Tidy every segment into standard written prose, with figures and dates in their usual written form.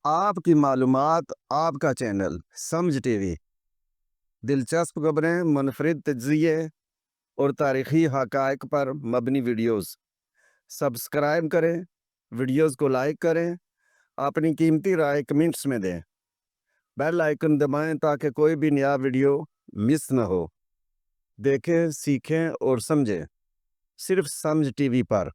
آپ کی معلومات آپ کا چینل سمجھ ٹی وی، دلچسپ خبریں، منفرد تجزیے اور تاریخی حقائق پر مبنی ویڈیوز سبسکرائب کریں، ویڈیوز کو لائک کریں، اپنی قیمتی رائے کمنٹس میں دیں، بیل آئیکن دبائیں تاکہ کوئی بھی نیا ویڈیو مس نہ ہو۔ دیکھیں، سیکھیں اور سمجھیں، صرف سمجھ ٹی وی پر۔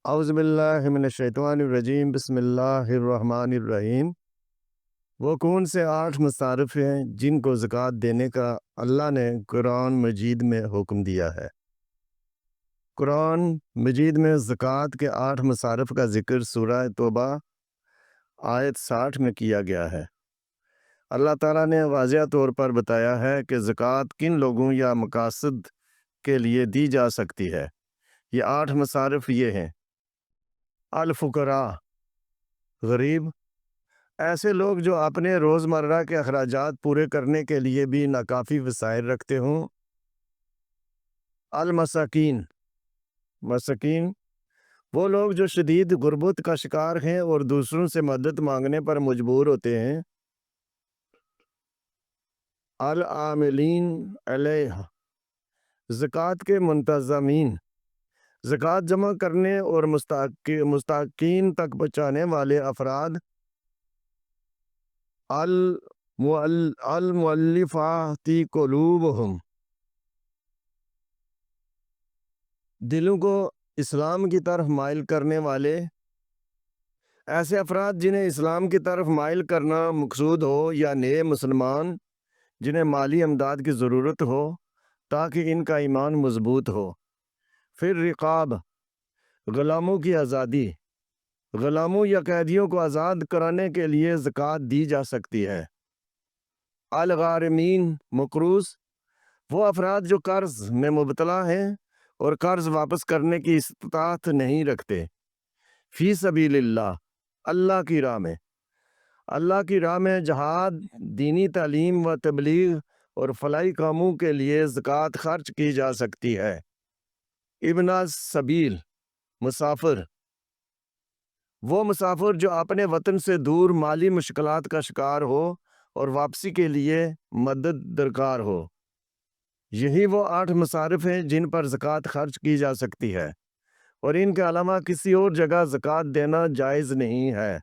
اعوذ باللہ من الشیطان الرجیم، بسم اللہ الرحمن الرحیم۔ وہ کون سے 8 مصارف ہیں جن کو زکوٰۃ دینے کا اللہ نے قرآن مجید میں حکم دیا ہے؟ قرآن مجید میں زکوٰۃ کے 8 مصارف کا ذکر سورہ توبہ آیت 60 میں کیا گیا ہے۔ اللہ تعالیٰ نے واضح طور پر بتایا ہے کہ زکوٰۃ کن لوگوں یا مقاصد کے لیے دی جا سکتی ہے۔ یہ 8 مصارف یہ ہیں: الفقراء، غریب، ایسے لوگ جو اپنے روزمرہ کے اخراجات پورے کرنے کے لیے بھی ناکافی وسائل رکھتے ہوں۔ المساکین، مساکین، وہ لوگ جو شدید غربت کا شکار ہیں اور دوسروں سے مدد مانگنے پر مجبور ہوتے ہیں۔ العاملین علیہ، زکوٰۃ کے منتظمین، زکوٰۃ جمع کرنے اور مستحقین تک پہنچانے والے افراد۔ المؤلفات قلوبہم، دلوں کو اسلام کی طرف مائل کرنے والے، ایسے افراد جنہیں اسلام کی طرف مائل کرنا مقصود ہو، یا نئے مسلمان جنہیں مالی امداد کی ضرورت ہو تاکہ ان کا ایمان مضبوط ہو۔ پھر رقاب، غلاموں کی آزادی، غلاموں یا قیدیوں کو آزاد کرانے کے لیے زکوٰۃ دی جا سکتی ہے۔ الغارمین، مقروض، وہ افراد جو قرض میں مبتلا ہیں اور قرض واپس کرنے کی استطاعت نہیں رکھتے۔ فی سبیل اللہ، اللہ کی راہ میں، اللہ کی راہ میں جہاد، دینی تعلیم و تبلیغ اور فلاحی کاموں کے لیے زکوٰۃ خرچ کی جا سکتی ہے۔ ابن السبیل، مسافر، وہ مسافر جو اپنے وطن سے دور مالی مشکلات کا شکار ہو اور واپسی کے لیے مدد درکار ہو۔ یہی وہ 8 مصارف ہیں جن پر زکوٰۃ خرچ کی جا سکتی ہے، اور ان کے علاوہ کسی اور جگہ زکوٰۃ دینا جائز نہیں ہے۔